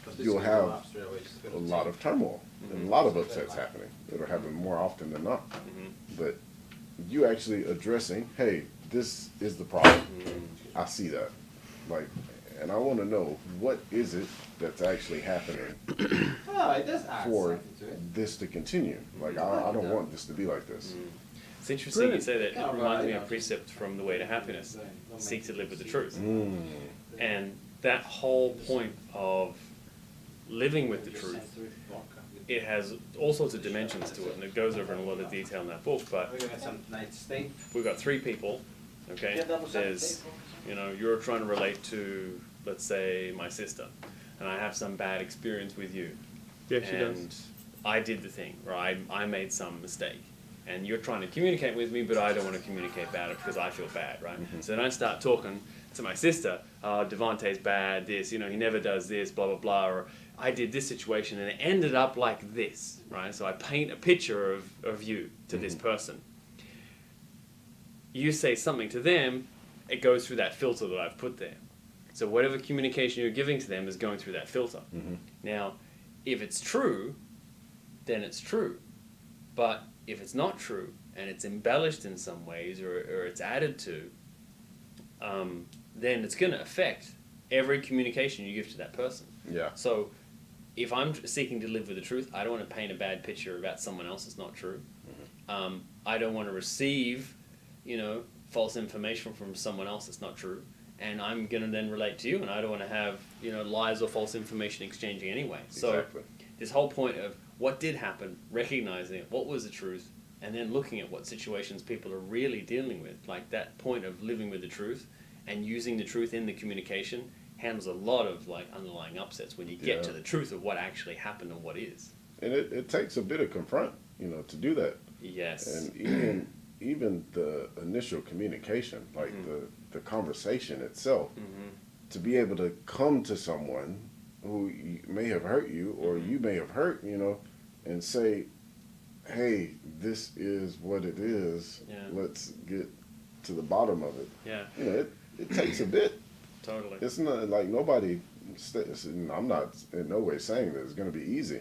'Cause this you'll will go have up straight away, just a gonna lot take- of turmoil and a lot of upsets happening. It'll happen more often than not. But you actually addressing, hey, this is the problem. I see that. And I want to know, what is it that's actually happening Oh, it does add for something to it. this to continue? I don't want this to be like this. It's interesting you Brilliant. say that. It Yeah, reminds me right. of a precept from The Way to Happiness: seek to live with the truth. Mm. And that whole point of living with the truth, it has all sorts of dimensions to it, and it goes over in a lot of detail in that book. But We're gonna get some night steak. we've got three people, okay? Yeah, double check. There's, you're trying to relate to, let's say, my sister, and I have some bad experience with you. Yeah, she And does. I did the thing, or I made some mistake. And you're trying to communicate with me, but I don't want to communicate about it because I feel bad, right? So then I start talking to my sister, Devontae's bad, this, he never does this, blah, blah, blah, or I did this situation and it ended up like this, right? So I paint a picture of you to this person. You say something to them, it goes through that filter that I've put there. So whatever communication you're giving to them is going through that filter. Now, if it's true, then it's true. But if it's not true and it's embellished in some ways or it's added to, then it's going to affect every communication you give to that person. Yeah. So if I'm seeking to live with the truth, I don't want to paint a bad picture about someone else that's not true. I don't want to receive, false information from someone else that's not true. And I'm going to then relate to you, and I don't want to have, lies or false information exchanging anyway. So Exactly. this whole point of what did happen, recognizing it, what was the truth, and then looking at what situations people are really dealing with, like that point of living with the truth and using the truth in the communication handles a lot of underlying upsets when you get to the truth of what actually happened and what is. And it takes a bit of confront, to do that. Yes. And even the initial communication, like the conversation itself, to be able to come to someone who may have hurt you or you may have hurt, and say, hey, this is what it is. Yeah. Let's get to the bottom of it. Yeah, It takes a bit. totally. It's not like nobody I'm not in no way saying that it's going to be easy,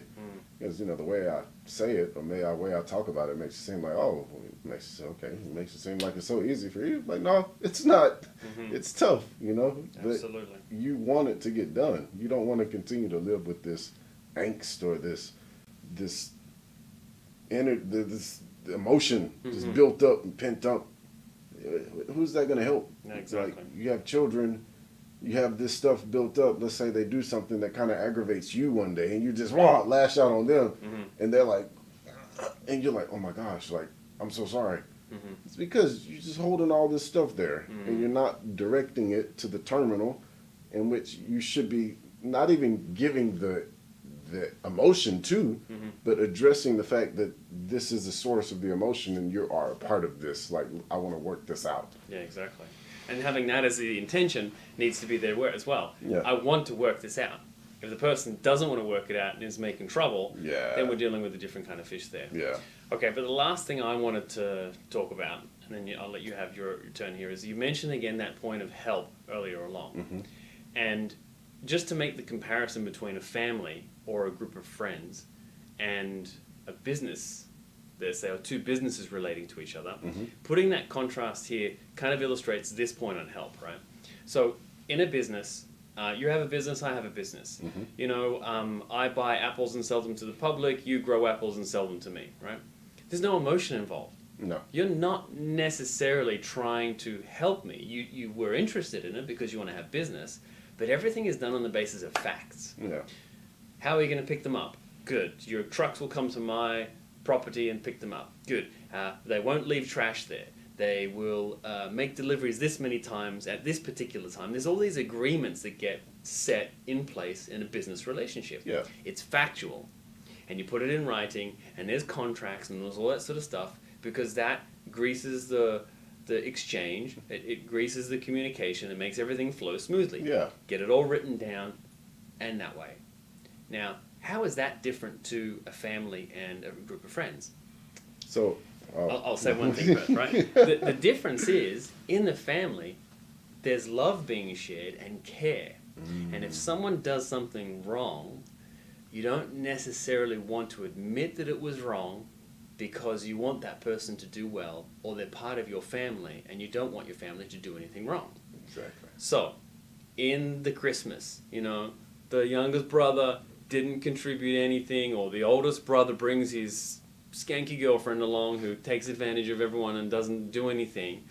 because the way I say it or the way I talk about it makes it seem like, oh, well, it makes it seem like it's so easy for you. Like, no, it's not. It's tough, But Absolutely. you want it to get done. You don't want to continue to live with this angst or this emotion just built up and pent up. Who's that going to help? Exactly. Like, you have children, you have this stuff built up. Let's say they do something that kind of aggravates you one day, and you just lash out on them, and they're like, and you're like, oh my gosh, like, I'm so sorry. It's because you're just holding all this stuff there, and you're not directing it to the terminal, in which you should be not even giving the emotion to, but addressing the fact that this is the source of the emotion and you are a part of this. Like, I want to work this out. Yeah, exactly. And having that as the intention needs to be there as well. Yeah. I want to work this out. If the person doesn't want to work it out and is making trouble, then we're dealing with a different kind of fish there. Yeah. Okay, but the last thing I wanted to talk about, and then I'll let you have your turn here, is you mentioned again that point of help earlier along. And just to make the comparison between a family or a group of friends and a business, let's say, or two businesses relating to each other, putting that contrast here kind of illustrates this point on help, right? So in a business, you have a business, I have a business. I buy apples and sell them to the public, you grow apples and sell them to me, right? There's no emotion involved. No. You're not necessarily trying to help me. You were interested in it because you want to have business, but everything is done on the basis of facts. Yeah. How are you going to pick them up? Good. Your trucks will come to my property and pick them up. Good. They won't leave trash there. They will make deliveries this many times at this particular time. There's all these agreements that get set in place in a business relationship. Yeah. It's factual. And you put it in writing, and there's contracts, and there's all that sort of stuff, because that greases the exchange, it greases the communication, it makes everything flow smoothly. Yeah. Get it all written down, and that way. Now, how is that different to a family and a group of friends? So, I'll say one thing first, right? The difference is, in the family, there's love being shared and care. And if someone does something wrong, you don't necessarily want to admit that it was wrong, because you want that person to do well, or they're part of your family, and you don't want your family to do anything wrong. exactly. So, in the Christmas, the youngest brother didn't contribute anything, or the oldest brother brings his skanky girlfriend along who takes advantage of everyone and doesn't do anything,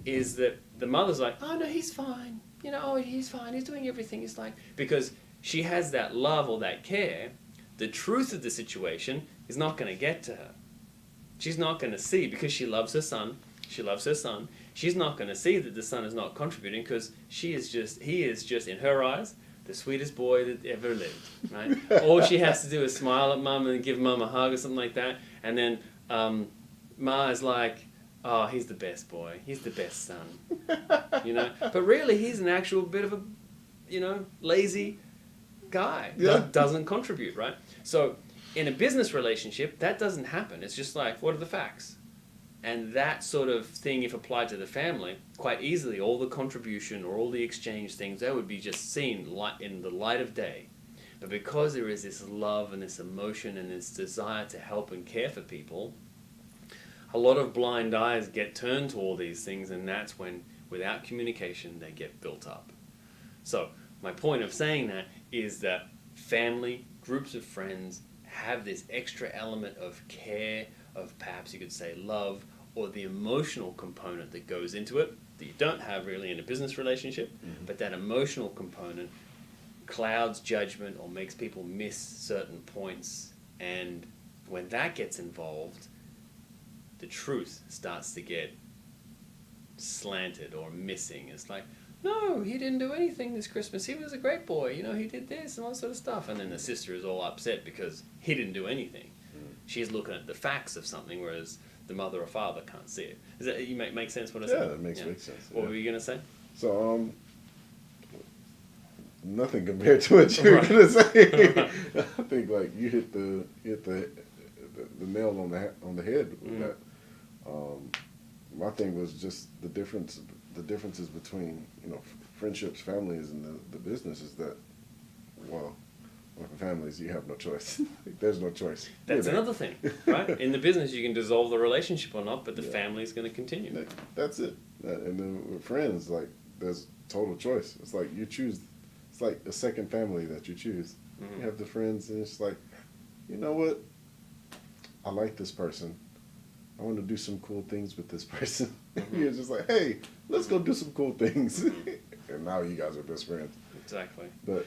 is that the mother's like, oh no, he's fine. He's fine, he's doing everything. It's like, because she has that love or that care, the truth of the situation is not going to get to her. She's not going to see, because she loves her son. She's not going to see that the son is not contributing, because he is just, in her eyes, the sweetest boy that ever lived, right? All she has to do is smile at mum and give mum a hug or something like that, and then Ma is like, oh, he's the best boy. He's the best son, But really, he's an actual bit of a, lazy guy. Yeah. Doesn't contribute, right? So in a business relationship, that doesn't happen. It's just like, what are the facts? And that sort of thing, if applied to the family, quite easily, all the contribution or all the exchange things, that would be just seen in the light of day. But because there is this love and this emotion and this desire to help and care for people, a lot of blind eyes get turned to all these things, and that's when, without communication, they get built up. So my point of saying that is that family, groups of friends, have this extra element of care, of perhaps you could say love, or the emotional component that goes into it that you don't have really in a business relationship, but that emotional component clouds judgment or makes people miss certain points, and when that gets involved, the truth starts to get slanted or missing. It's like, no, he didn't do anything this Christmas. He was a great boy. He did this and all that sort of stuff. And then the sister is all upset because he didn't do anything. She's looking at the facts of something, whereas the mother or father can't see it. Does that make sense what I said? Yeah, that makes big sense. What were you going to say? So, nothing compared to what you were gonna say. I think like you hit the nail on the head with that. My thing was just the differences between friendships, families, and the business is that well, with families, you have no choice. There's no choice. That's another thing, right? In the business, you can dissolve the relationship or not, but the family's going to continue. That's it. And then with friends, like, there's total choice. It's like you choose. It's like a second family that you choose. You have the friends, and it's like, you know what? I like this person. I want to do some cool things with this person. You're just like, hey, let's go do some cool things. And now you guys are best friends. Exactly. But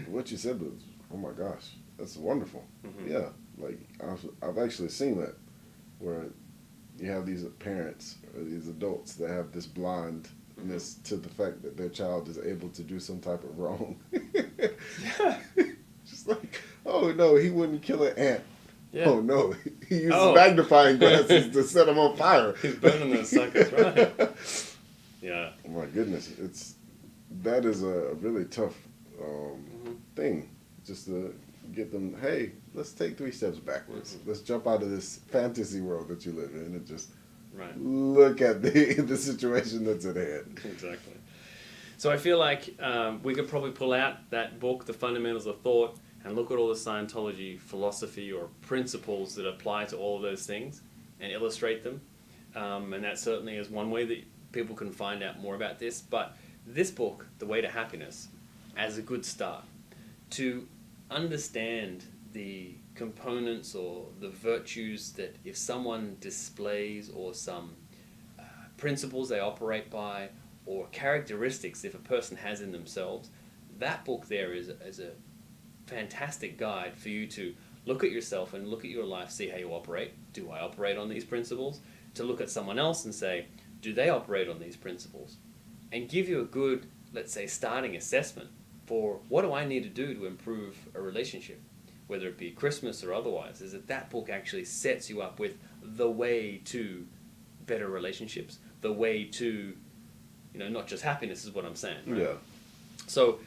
what you said was, oh my gosh, that's wonderful. Yeah, like I've actually seen that, where you have these parents or these adults that have this blindness to the fact that their child is able to do some type of wrong. Just like, oh no, he wouldn't kill an ant. Yeah. Oh no, he uses magnifying glasses to set them on fire. He's burning those suckers, right? Yeah. Oh my goodness, that is a really tough thing, just to get them. Hey, let's take 3 steps backwards. Let's jump out of this fantasy world that you live in and just look at the situation that's at hand. Exactly. So I feel like we could probably pull out that book, The Fundamentals of Thought, and look at all the Scientology philosophy or principles that apply to all of those things and illustrate them. And that certainly is one way that people can find out more about this. But this book, The Way to Happiness, as a good start to understand the components or the virtues that if someone displays, or some principles they operate by, or characteristics if a person has in themselves, that book there is a fantastic guide for you to look at yourself and look at your life, see how you operate. Do I operate on these principles? To look at someone else and say, do they operate on these principles? And give you a good, let's say, starting assessment for what do I need to do to improve a relationship, whether it be Christmas or otherwise. Is that book actually sets you up with the way to better relationships, the way to, not just happiness is what I'm saying, right? Yeah. So,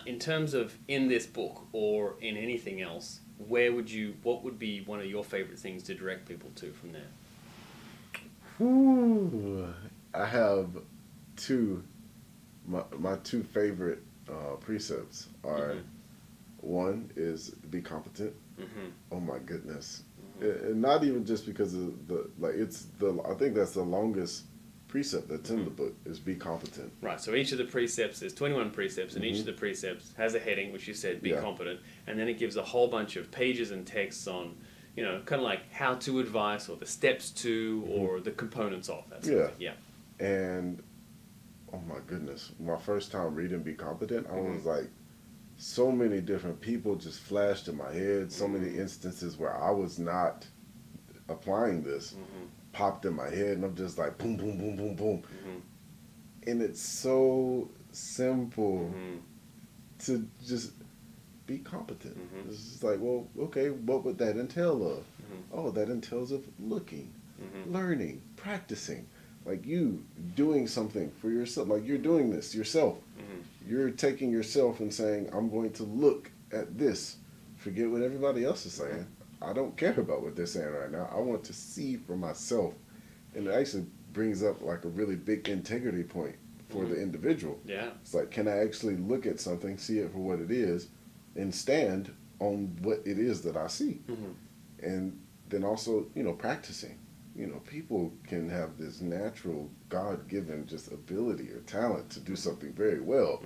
in terms of in this book or in anything else, what would be one of your favorite things to direct people to from there? Ooh, I have two. My 2 favorite precepts are, one is be competent. Oh my goodness, and not even just because of I think that's the longest precept that's in the book, is be competent. Right, so each of the precepts, there's 21 precepts, and each of the precepts has a heading, which you said, be competent, and then it gives a whole bunch of pages and texts on, kind of like how-to advice, or the steps to, or the components of that sort of thing. Yeah. And, oh my goodness, my first time reading Be Competent, I was like, so many different people just flashed in my head, so many instances where I was not applying this. Popped in my head, and I'm just like boom, boom, boom, boom, boom. And it's so simple to just be competent. It's just like, well, okay, what would that entail of? Oh, that entails of looking, learning, practicing. Like you doing something for yourself, like you're doing this yourself. You're taking yourself and saying, I'm going to look at this. Forget what everybody else is saying. I don't care about what they're saying right now. I want to see for myself. And it actually brings up like a really big integrity point for the individual. Yeah. It's like, can I actually look at something, see it for what it is, and stand on what it is that I see? And then also, practicing. People can have this natural, God-given just ability or talent to do something very well.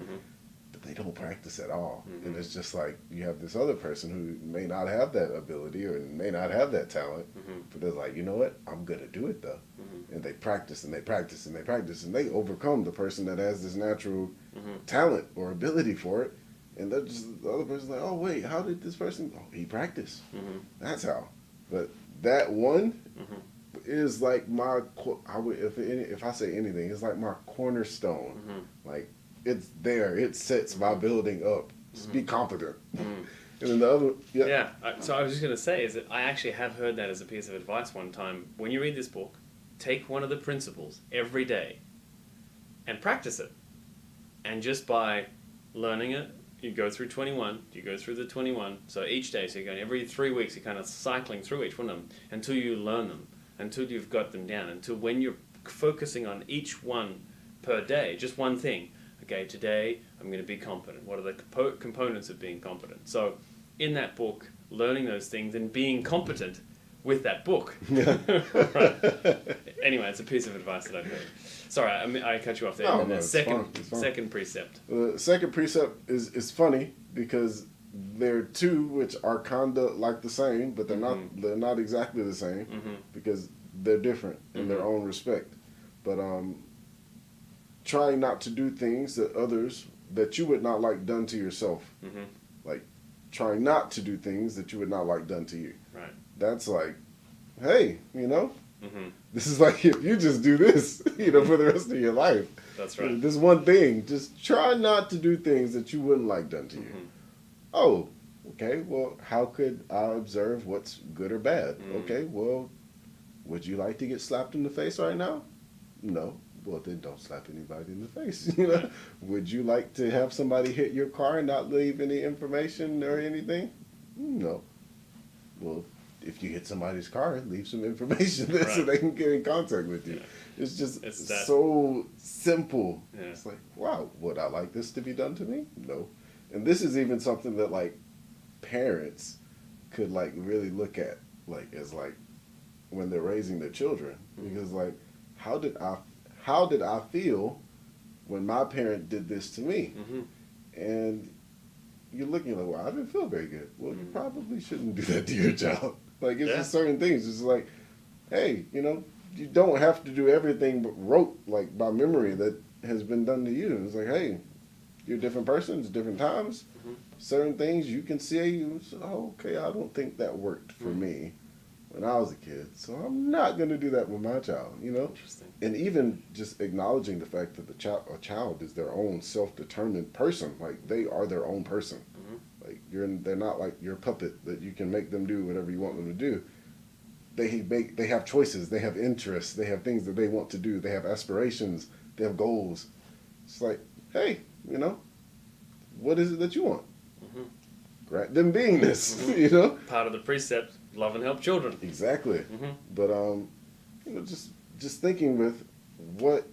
But they don't practice at all. And it's just like you have this other person who may not have that ability or may not have that talent, but they're like, you know what, I'm going to do it though. And they practice and they practice and they practice and they overcome the person that has this natural talent or ability for it. And they're just, the other person's like, oh wait, how did this person, he practiced. That's how. But that one is like my, if I say anything, it's like my cornerstone. Like, it's there. It sets my building up. Just be competent. And then the other, So I was just going to say is that I actually have heard that as a piece of advice one time. When you read this book, take one of the principles every day and practice it. And just by learning it, you go through 21, you go through the 21. So each day, so you're going every 3 weeks, you're kind of cycling through each one of them until you learn them, until you've got them down, until when you're focusing on each one per day, just one thing. Okay, today I'm going to be competent. What are the components of being competent? So, in that book, learning those things and being competent with that book. Right. Anyway, it's a piece of advice that I've heard. Sorry, I cut you off there. No, And no, the it's second, fine, it's fine. second precept. The second precept is funny because there are two which are kind of like the same, but they're not exactly the same because they're different in their own respect. But try not to do things that you would not like done to yourself. Like try not to do things that you would not like done to you. Right. That's like, hey, this is like if you just do this, for the rest of your life. That's right. This one thing, just try not to do things that you wouldn't like done to you. Oh, okay, well, how could I observe what's good or bad? Okay, well, would you like to get slapped in the face right now? No. Well, then don't slap anybody in the face. Would you like to have somebody hit your car and not leave any information or anything? No. Well, if you hit somebody's car, leave some information there so they can get in contact with you. Yeah. It's so simple. Yeah. It's like, wow, would I like this to be done to me? No. And this is even something that like parents could like really look at like as like when they're raising their children. Because like, how did I feel when my parent did this to me? And you're looking like, well, I didn't feel very good. Well, you probably shouldn't do that to your child. Like, it's just certain things. It's like, hey, you don't have to do everything but rote, like, by memory that has been done to you. It's like, hey, you're a different person. It's different times. Certain things you can say, oh, okay, I don't think that worked for me when I was a kid. So I'm not going to do that with my child, Interesting. And even just acknowledging the fact that a child is their own self-determined person. Like, they are their own person. Like, they're not like your puppet that you can make them do whatever you want them to do. They have choices. They have interests. They have things that they want to do. They have aspirations. They have goals. It's like, hey, what is it that you want? Grant them beingness, Part of the precept, love and help children. Exactly. But just thinking with what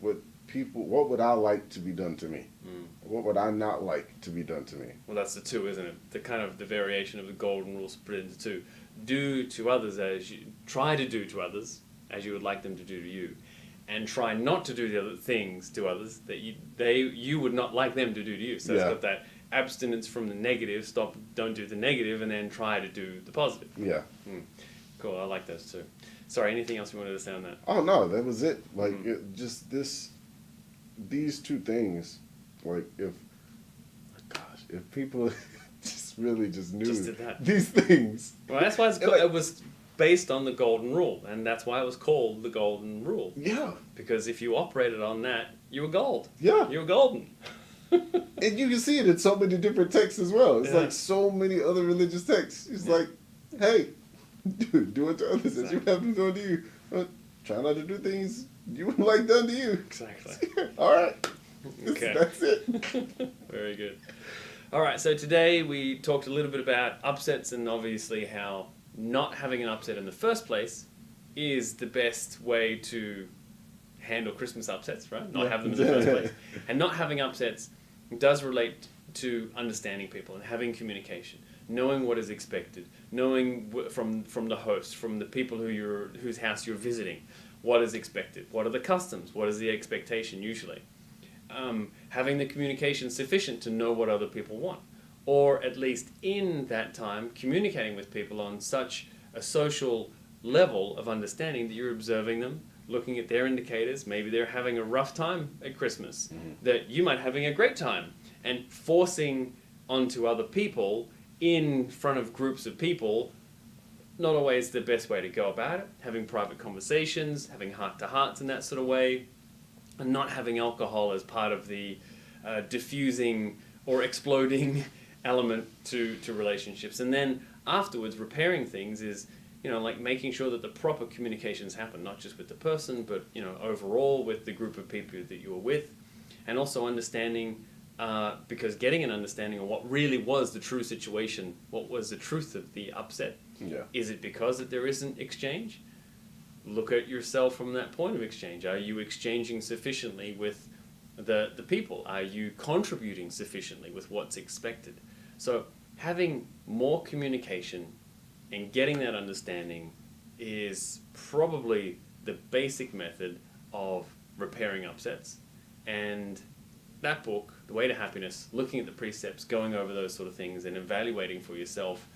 would I like to be done to me? What would I not like to be done to me? Well, that's the two, isn't it? The variation of the golden rule split into two. Try to do to others as you would like them to do to you, and try not to do the other things to others that you would not like them to do to you. So it's got that abstinence from the negative. Don't do the negative, and then try to do the positive. Yeah. Cool. I like those too. Sorry. Anything else you wanted to say on that? Oh no, that was it. Like these two things. Like if people just really just knew these things. Well, that's why it was based on the golden rule, and that's why it was called the golden rule. Yeah. Because if you operated on that, you were gold. Yeah. You were golden. And you can see it in so many different texts as well. It's like so many other religious texts. It's like, hey, do it to others as you have them done to you. Try not to do things you would like done to you. Exactly. All right. Okay. That's it. Very good. All right, so today we talked a little bit about upsets and obviously how not having an upset in the first place is the best way to handle Christmas upsets, right? Not have them in the first place. And not having upsets does relate to understanding people and having communication, knowing what is expected, knowing from the host, from the people whose house you're visiting, what is expected, what are the customs, what is the expectation usually. Having the communication sufficient to know what other people want, or at least in that time communicating with people on such a social level of understanding that you're observing them, looking at their indicators. Maybe they're having a rough time at Christmas, that you might having a great time, and forcing onto other people in front of groups of people, not always the best way to go about it. Having private conversations, having heart-to-hearts in that sort of way, and not having alcohol as part of the diffusing or exploding element to relationships. And then afterwards, repairing things is, like making sure that the proper communications happen, not just with the person, but, overall with the group of people that you were with. And also understanding, because getting an understanding of what really was the true situation, what was the truth of the upset. Yeah. Is it because that there isn't exchange? Look at yourself from that point of exchange. Are you exchanging sufficiently with the people? Are you contributing sufficiently with what's expected? So having more communication and getting that understanding is probably the basic method of repairing upsets. And that book, The Way to Happiness, looking at the precepts, going over those sort of things and evaluating for yourself,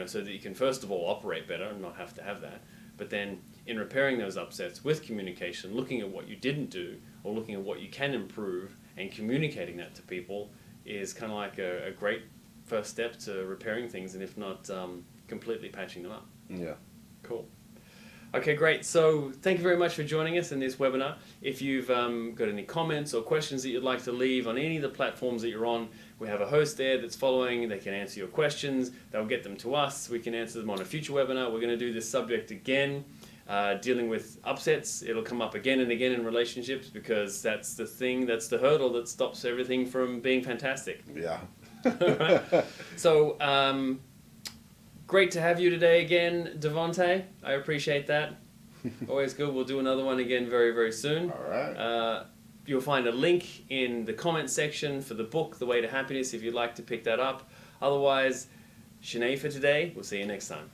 so that you can first of all operate better and not have to have that. But then in repairing those upsets with communication, looking at what you didn't do or looking at what you can improve and communicating that to people is kind of like a great first step to repairing things, and if not completely patching them up. Yeah. Cool. Okay, great. So thank you very much for joining us in this webinar. If you've got any comments or questions that you'd like to leave on any of the platforms that you're on, we have a host there that's following. They can answer your questions. They'll get them to us. We can answer them on a future webinar. We're going to do this subject again, dealing with upsets. It'll come up again and again in relationships because that's the thing, that's the hurdle that stops everything from being fantastic. Yeah. So, great to have you today again, Devontae. I appreciate that. Always good. We'll do another one again very, very soon. All right. You'll find a link in the comments section for the book, The Way to Happiness, if you'd like to pick that up. Otherwise, Sinead for today. We'll see you next time.